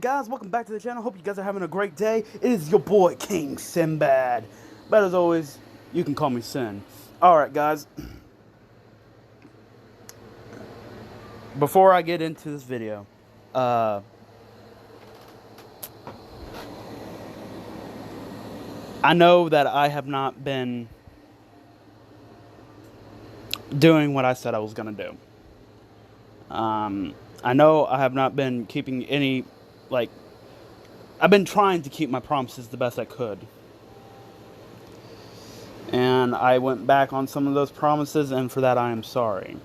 guys, welcome back to the channel. Hope you guys are having a great day. It is your boy King Sinbad, but as always, you can call me Sin. Alright guys, before I get into this video, I know that I have not been doing what I said I was going to do. I know I have not been keeping any, I've been trying to keep my promises the best I could. And I went back on some of those promises, and for that I am sorry.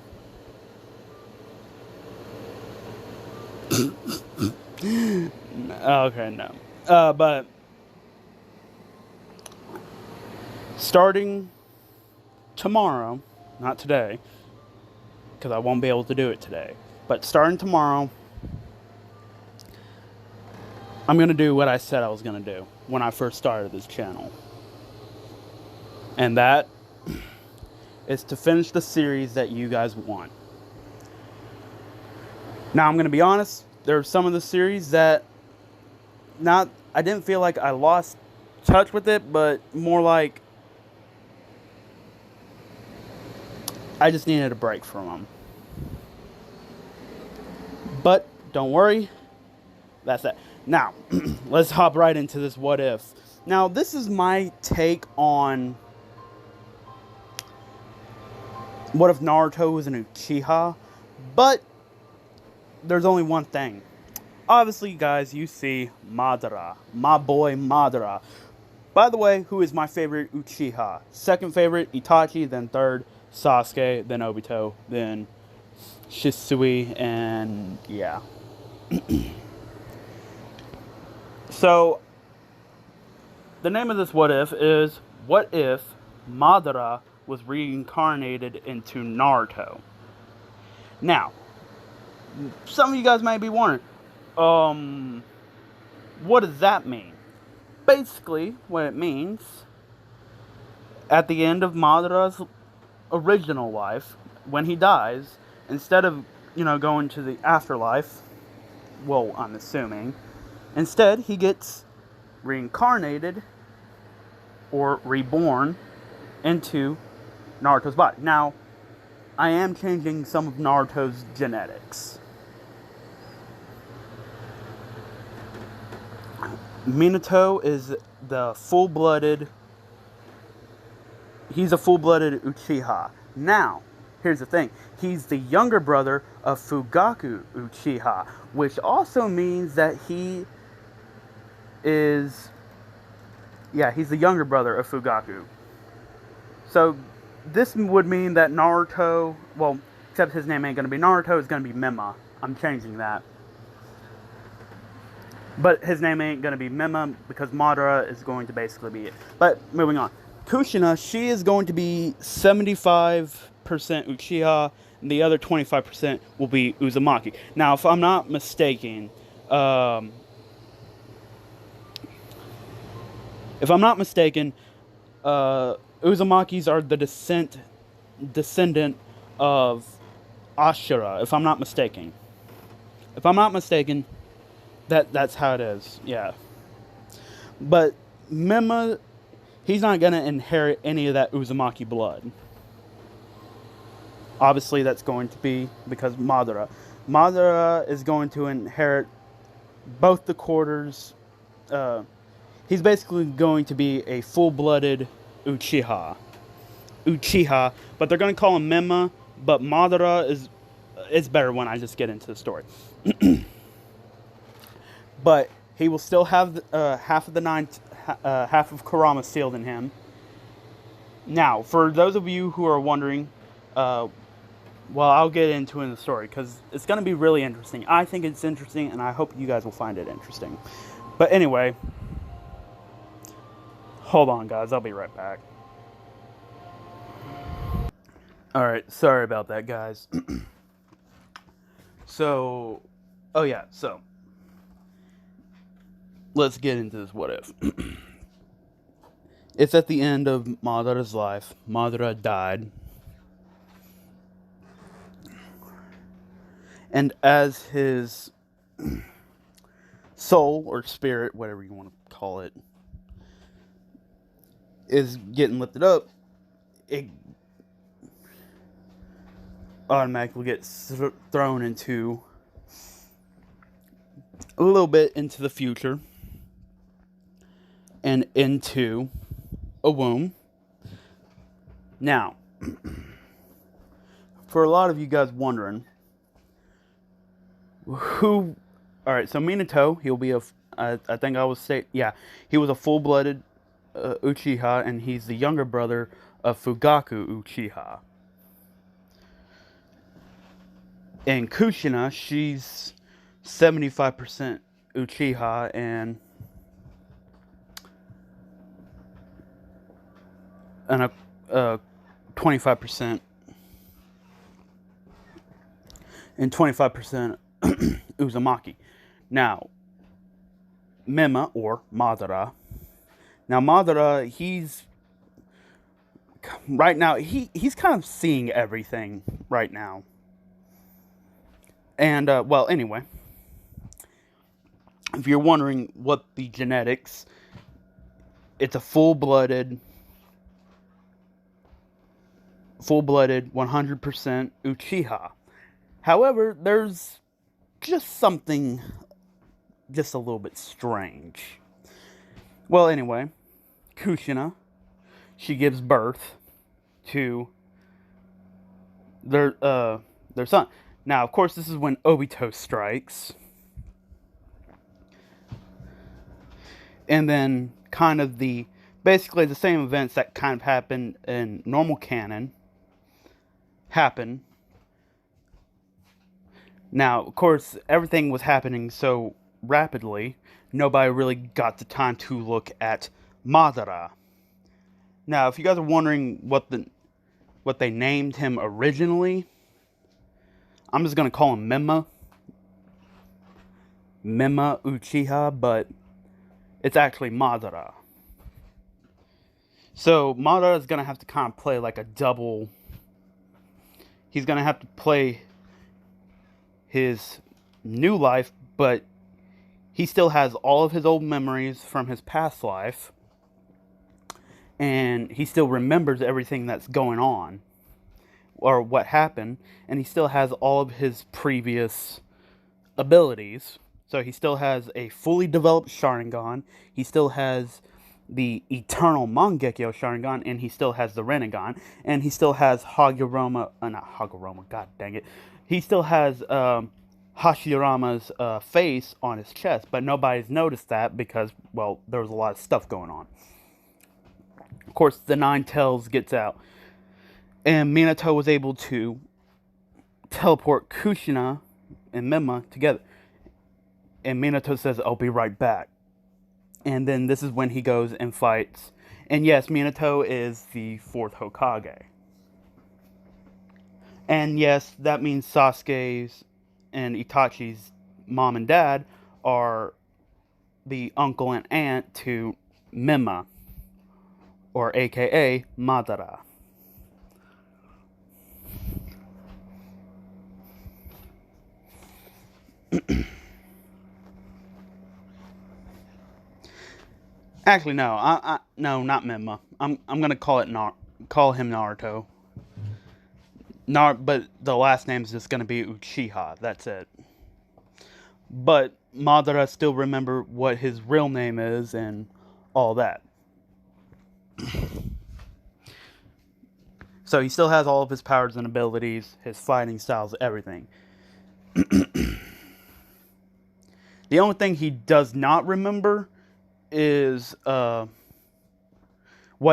Okay, no. But starting tomorrow, not today, because I won't be able to do it today, but starting tomorrow, I'm going to do what I said I was going to do when I first started this channel. And that is to finish the series that you guys want. Now, I'm going to be honest, there are some of the series that I didn't feel like I lost touch with it, but more like I just needed a break from them. But don't worry, that's it. Now, let's hop right into this what if. Now, this is my take on what if Naruto was an uchiha, but there's only one thing. Obviously, guys, you see Madara, my boy Madara. By the way, who is my favorite uchiha? Second favorite, Itachi, then third, Sasuke, then Obito, then Shisui, and yeah. So, the name of this what if is, what if Madara was reincarnated into Naruto? Now, some of you guys might be wondering, what does that mean? Basically, what it means, at the end of Madara's original life, when he dies, instead of, going to the afterlife, well, I'm assuming, instead he gets reincarnated or reborn into Naruto's body. Now, I am changing some of Naruto's genetics. Minato is the full-blooded, he's a full-blooded Uchiha. Now, here's the thing. He's the younger brother of Fugaku Uchiha, which also means that he is, he's the younger brother of Fugaku. So, this would mean that Naruto, well, except his name ain't going to be Naruto, it's going to be Mima. I'm changing that. But his name ain't going to be Mima because Madara is going to basically be it. But, moving on. Kushina, she is going to be 75% Uchiha, and the other 25% will be Uzumaki. Now, if I'm not mistaken, Uzumakis are the descendant of Ashura, if I'm not mistaken. If I'm not mistaken, that's how it is, yeah. But Mima, he's not going to inherit any of that Uzumaki blood. Obviously, that's going to be because Madara. Madara is going to inherit both the quarters. He's basically going to be a full-blooded Uchiha, but they're going to call him Mima, but Madara it's better when I just get into the story. But he will still have half of Kurama sealed in him. Now, for those of you who are wondering, well, I'll get into it in the story because it's going to be really interesting. I think it's interesting, and I hope you guys will find it interesting. But anyway, hold on, guys. I'll be right back. Alright, sorry about that, guys. So, let's get into this what if. It's at the end of Madara's life. Madara died. And as his soul or spirit, whatever you want to call it, is getting lifted up, it automatically gets thrown into a little bit into the future and into a womb. Now, for a lot of you guys wondering, who... Alright, so Minato, he'll be I think I was saying, yeah, he was a full-blooded Uchiha, and he's the younger brother of Fugaku Uchiha. And Kushina, she's 75% Uchiha and 25% and 25% Uzumaki. Now, Mema or Madara. Now Madara, he's right now he's kind of seeing everything right now. And well, anyway, if you're wondering what the genetics, it's a full-blooded 100% Uchiha. However, there's just something just a little bit strange. Well, anyway, Kushina, she gives birth to their son. Now, of course, this is when Obito strikes. And then kind of basically the same events that kind of happened in normal canon happen. Now, of course, everything was happening so rapidly, nobody really got the time to look at Madara. Now, if you guys are wondering what they named him originally, I'm just going to call him Mema Uchiha, but it's actually Madara. So, Madara is going to have to kind of play like a double. He's going to have to play his new life, but he still has all of his old memories from his past life. And he still remembers everything that's going on, or what happened, and he still has all of his previous abilities. So he still has a fully developed Sharingan, he still has the eternal Mangekyo Sharingan, and he still has the Rinnegan, and he still has god dang it. He still has Hashirama's face on his chest, but nobody's noticed that because, well, there was a lot of stuff going on. Of course, the Nine Tails gets out, and Minato was able to teleport Kushina and Mema together. And Minato says, "I'll be right back." And then this is when he goes and fights. And yes, Minato is the 4th Hokage. And yes, that means Sasuke's and Itachi's mom and dad are the uncle and aunt to Mema, or aka Madara. Actually, no. No, not Mema. I'm gonna call him Naruto. But the last name is just gonna be Uchiha. That's it. But Madara still remember what his real name is and all that. So he still has all of his powers and abilities, his fighting styles, everything. The only thing he does not remember is what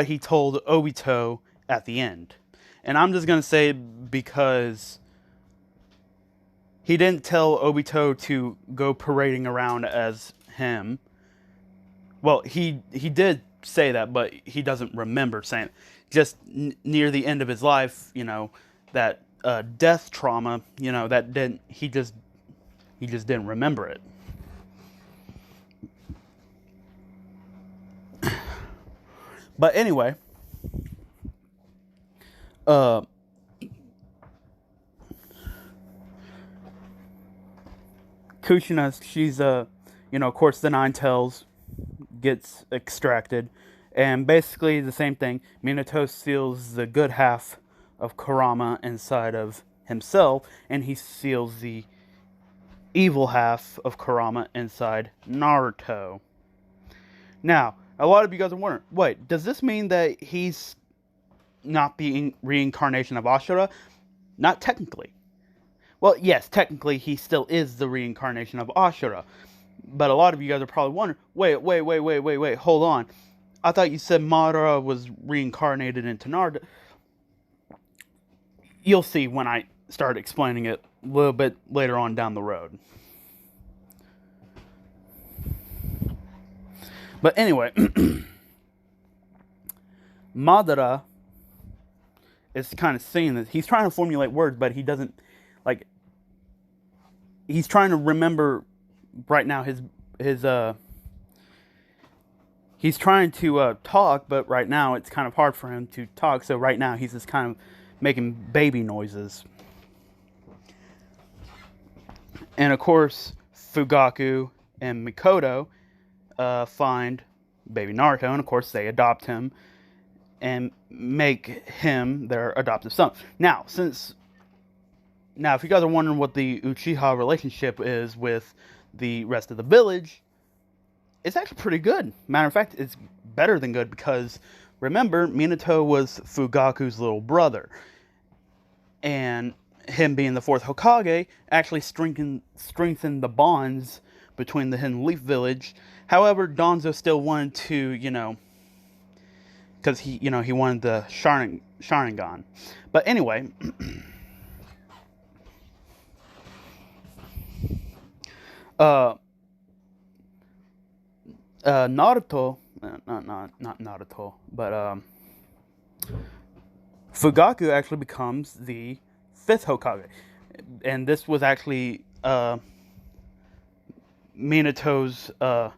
he told Obito at the end. And I'm just going to say because he didn't tell Obito to go parading around as him. Well, he did say that, but he doesn't remember saying it. Just near the end of his life, that death trauma, that didn't, he just didn't remember it. But anyway, Kushina, of course, the Nine Tails gets extracted. And basically the same thing. Minato seals the good half of Kurama inside of himself, and he seals the evil half of Kurama inside Naruto. Now, a lot of you guys are wondering, wait, does this mean that he's not the reincarnation of Ashura? Not technically. Well, yes, technically he still is the reincarnation of Ashura. But a lot of you guys are probably wondering, wait, hold on. I thought you said Madara was reincarnated into Naruto. You'll see when I start explaining it a little bit later on down the road. But anyway, Madara is kind of saying that he's trying to formulate words, but he doesn't, like, he's trying to remember right now he's trying to talk, but right now it's kind of hard for him to talk, so right now he's just kind of making baby noises. And of course, Fugaku and Mikoto find baby Naruto, and of course they adopt him and make him their adoptive son. Now, if you guys are wondering what the Uchiha relationship is with the rest of the village, it's actually pretty good. Matter of fact, it's better than good, because remember, Minato was Fugaku's little brother, and him being the fourth Hokage actually strengthened the bonds between the Hidden Leaf Village. However, Danzo still wanted to, because he wanted the Sharingan. But anyway, Naruto, not Naruto, but Fugaku actually becomes the fifth Hokage, and this was actually Minato's, of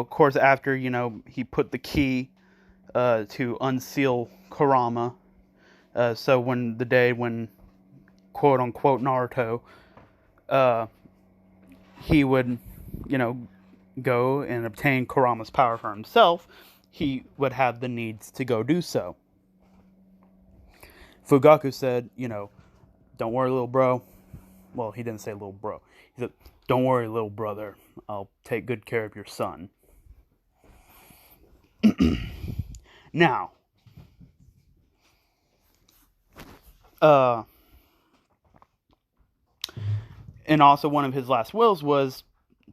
course, after he put the key to unseal Kurama. So when quote unquote Naruto, he would, go and obtain Kurama's power for himself, he would have the needs to go do so. Fugaku said, don't worry, little bro. Well, he didn't say little bro. He said, don't worry, little brother. I'll take good care of your son. Now, and also one of his last wills was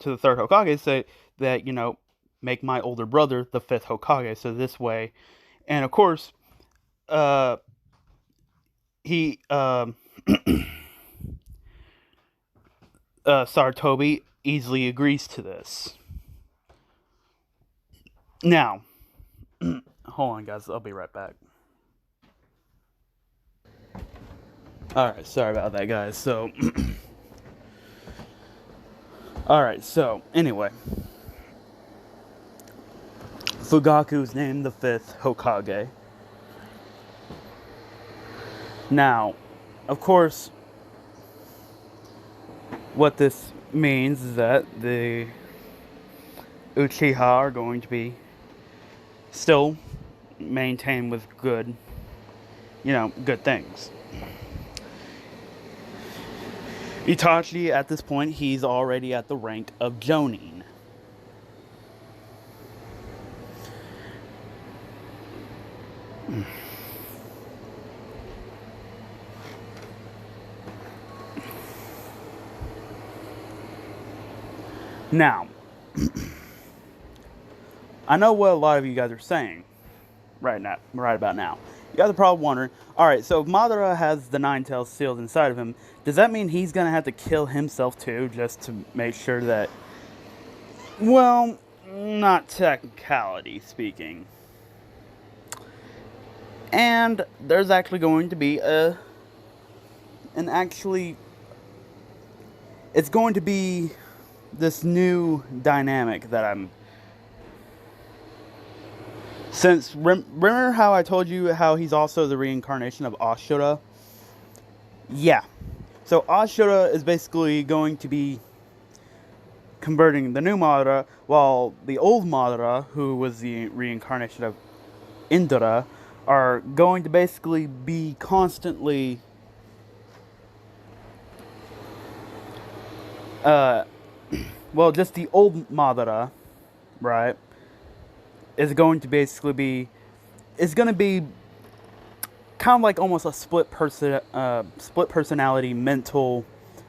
to the third Hokage, say that, make my older brother the fifth Hokage. So this way, and of course, he, Sarutobi easily agrees to this. Now, hold on, guys. I'll be right back. Alright, sorry about that, guys. So, alright, so, anyway. Fugaku is named the fifth Hokage. Now, of course, what this means is that the Uchiha are going to be still maintained with good things. Itachi, at this point, he's already at the rank of Jonin. Now, I know what a lot of you guys are saying right about now. You guys are probably wondering, alright, so if Madara has the Nine Tails sealed inside of him, does that mean he's going to have to kill himself too, just to make sure that... Well, not technicality speaking. And there's actually going to be it's going to be this new dynamic that I'm... Since, remember how I told you how he's also the reincarnation of Ashura? Yeah. So Ashura is basically going to be converting the new Madara, while the old Madara, who was the reincarnation of Indra, are going to basically be constantly uh well, just the old Madara, right, is going to basically be is going to be kind of like almost a split personality mental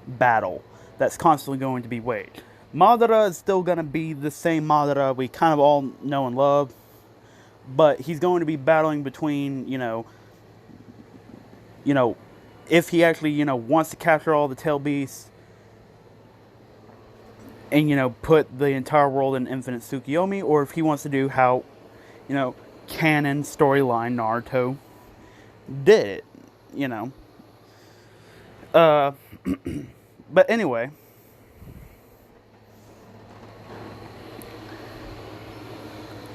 battle that's constantly going to be waged. Madara is still going to be the same Madara we kind of all know and love, but he's going to be battling between, if he actually, wants to capture all the tail beasts and, put the entire world in infinite Tsukiyomi, or if he wants to do how, canon storyline Naruto did it, you know. Uh, but anyway,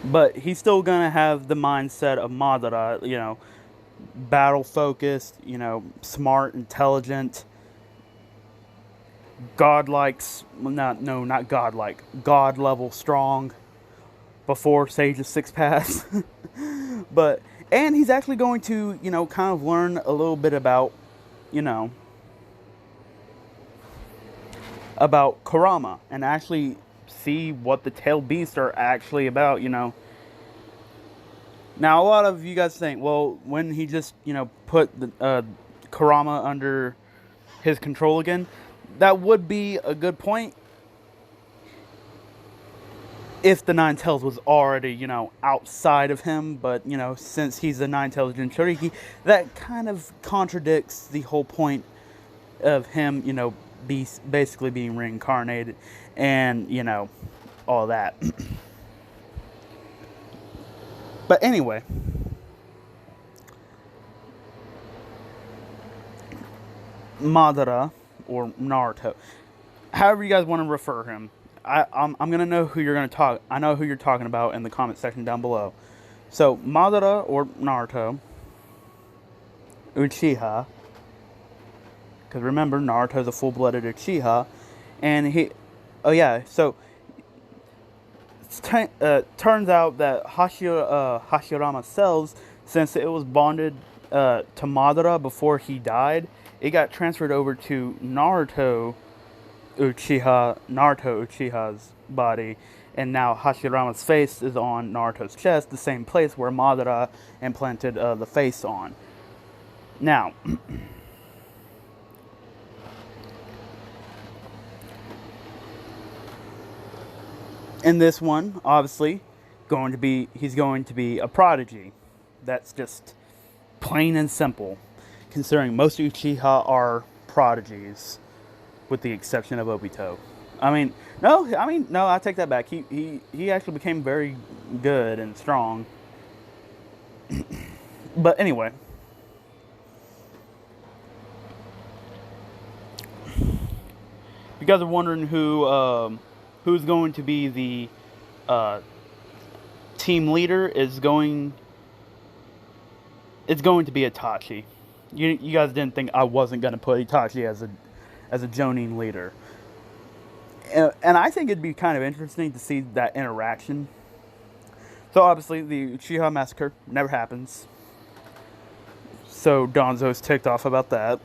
but he's still gonna have the mindset of Madara, battle focused, smart, intelligent, godlike, not godlike, god level strong before Sage's six pass. But, and he's actually going to, kind of learn a little bit about, about Kurama and actually see what the tail beasts are actually about, Now, a lot of you guys think, well, when he just, put the Kurama under his control again, that would be a good point if the Nine Tails was already, outside of him. But, since he's a Nine Tails Jinchuriki, that kind of contradicts the whole point of him, basically being reincarnated and, all that. But anyway, Madara, or Naruto, however you guys want to refer him, I'm gonna know who you're gonna talk. I know who you're talking about in the comment section down below. So Madara or Naruto, Uchiha, because remember Naruto's a full-blooded Uchiha, and he, oh yeah, so turns out that Hashirama cells, since it was bonded to Madara before he died, it got transferred over to Naruto Uchiha's body, and now Hashirama's face is on Naruto's chest, the same place where Madara implanted the face on. Now, in this one, obviously, he's going to be a prodigy. That's just plain and simple, considering most Uchiha are prodigies, with the exception of Obito. No, I take that back. He actually became very good and strong. But anyway, you guys are wondering who's going to be the team leader. It's going to be Itachi. You guys didn't think I wasn't going to put Itachi as a Jonin leader. And I think it'd be kind of interesting to see that interaction. So obviously the Uchiha massacre never happens. So Danzo's ticked off about that.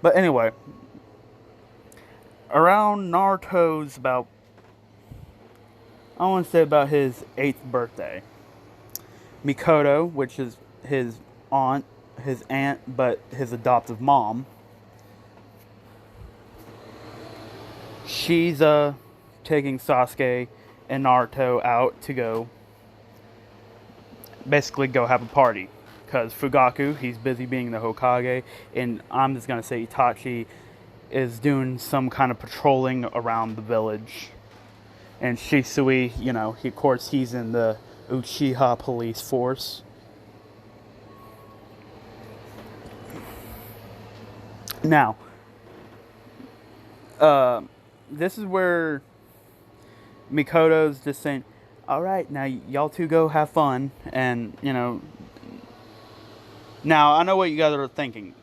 But anyway, around Naruto's I want to say about his 8th birthday, Mikoto, which is his aunt, but his adoptive mom, she's taking Sasuke and Naruto out to go have a party. Because Fugaku, he's busy being the Hokage, and I'm just going to say Itachi is doing some kind of patrolling around the village. And Shisui, of course, he's in the Uchiha police force. Now, this is where Mikoto's just saying, alright, now y'all two go have fun, and, now, I know what you guys are thinking.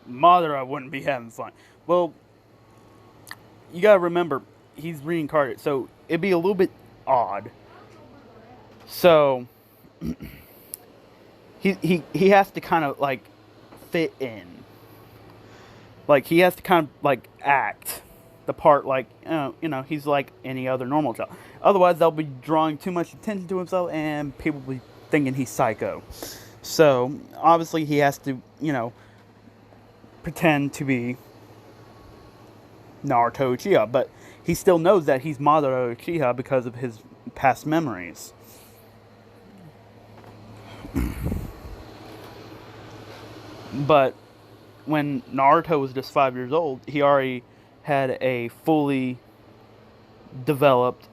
Madara wouldn't be having fun. Well, you gotta remember, he's reincarnated, so it'd be a little bit odd. So he has to kind of like fit in. Like he has to kind of like act the part like he's like any other normal child. Otherwise they'll be drawing too much attention to himself and people will be thinking he's psycho. So obviously he has to, pretend to be Naruto Uchiha, but he still knows that he's Madara Uchiha because of his past memories. But when Naruto was just 5 years old, he already had a fully developed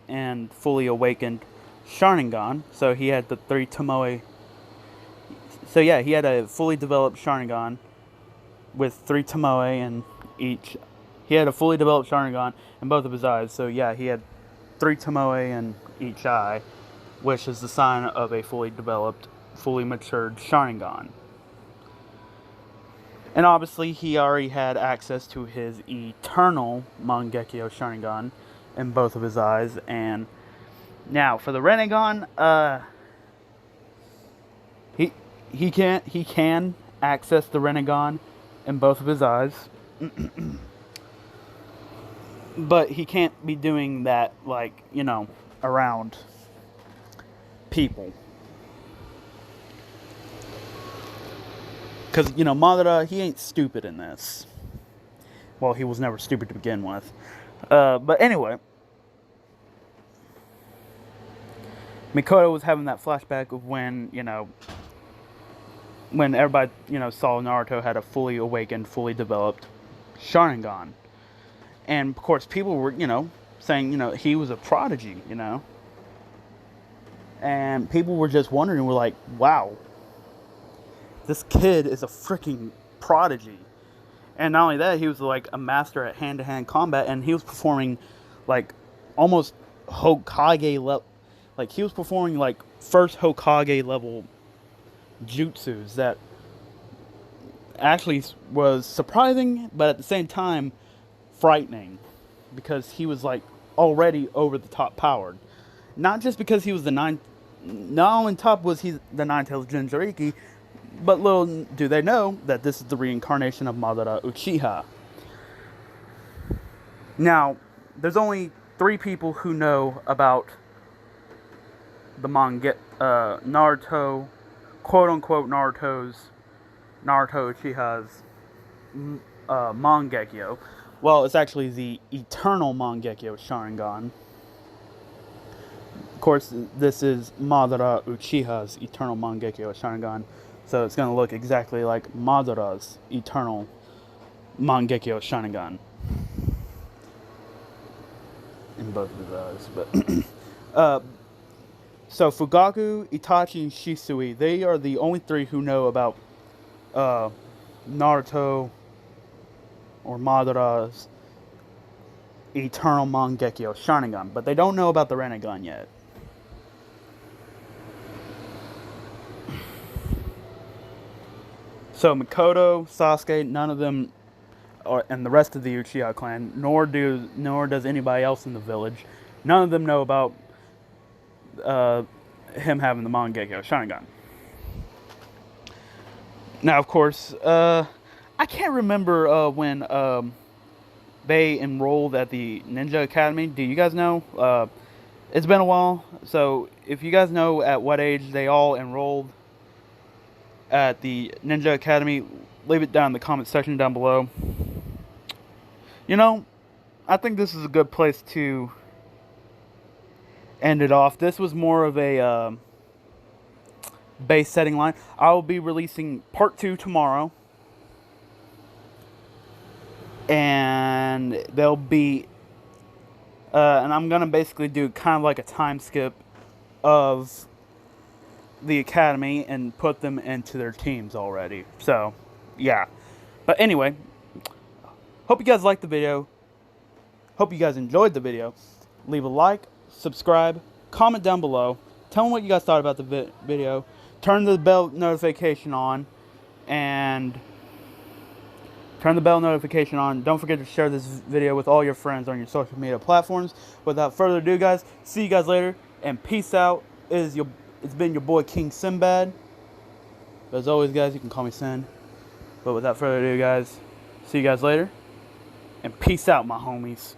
and fully awakened Sharingan. So he had the 3 Tomoe. So yeah, he had a fully developed Sharingan with 3 Tomoe in each. He had a fully developed Sharingan in both of his eyes. So yeah, he had 3 Tomoe in each eye, which is the sign of a fully developed, fully matured Sharingan. And obviously, he already had access to his eternal Mangekyo Sharingan in both of his eyes. And now, for the Rinnegan, he can access the Rinnegan in both of his eyes. But he can't be doing that, like, around people. Because, Madara, he ain't stupid in this. Well, he was never stupid to begin with. But anyway. Mikoto was having that flashback of when, when everybody, saw Naruto had a fully awakened, fully developed Sharingan. And, of course, people were, saying, he was a prodigy, And people were just wondering, were like, wow. This kid is a freaking prodigy. And not only that, he was like a master at hand-to-hand combat, and he was performing like almost Hokage level. Like he was performing like first Hokage level jutsus that actually was surprising, but at the same time frightening, because he was like already over the top powered. Not just because he was not only top was he the Nine-Tails Jinchuriki, but little do they know that this is the reincarnation of Madara Uchiha. Now, there's only 3 people who know about the Naruto, quote-unquote Naruto Uchiha's Mangekyo. Well, it's actually the eternal Mangekyo Sharingan. Of course, this is Madara Uchiha's eternal Mangekyo Sharingan. So it's going to look exactly like Madara's eternal Mangekyo Sharingan. In both of those. But so Fugaku, Itachi, and Shisui, they are the only 3 who know about Naruto or Madara's eternal Mangekyo Sharingan. But they don't know about the Rinnegan yet. So Mikoto, Sasuke, none of them, and the rest of the Uchiha clan, nor does anybody else in the village, none of them know about him having the Mangekyo Sharingan. Now, of course, I can't remember when they enrolled at the Ninja Academy. Do you guys know? It's been a while, so if you guys know at what age they all enrolled at the Ninja Academy, leave it down in the comment section down below. I think this is a good place to end it off. This was more of a base setting line. I will be releasing part 2 tomorrow. And there'll be and I'm going to basically do kind of like a time skip of the academy and put them into their teams already. So, yeah. But anyway, hope you guys liked the video. Hope you guys enjoyed the video. Leave a like, subscribe, comment down below. Tell me what you guys thought about the video. Turn the bell notification on. And Turn the bell notification on. Don't forget to share this video with all your friends on your social media platforms. Without further ado, guys, see you guys later, and peace out. It's been your boy King Sinbad. As always, guys, you can call me Sin. But without further ado, guys, see you guys later, and peace out, my homies.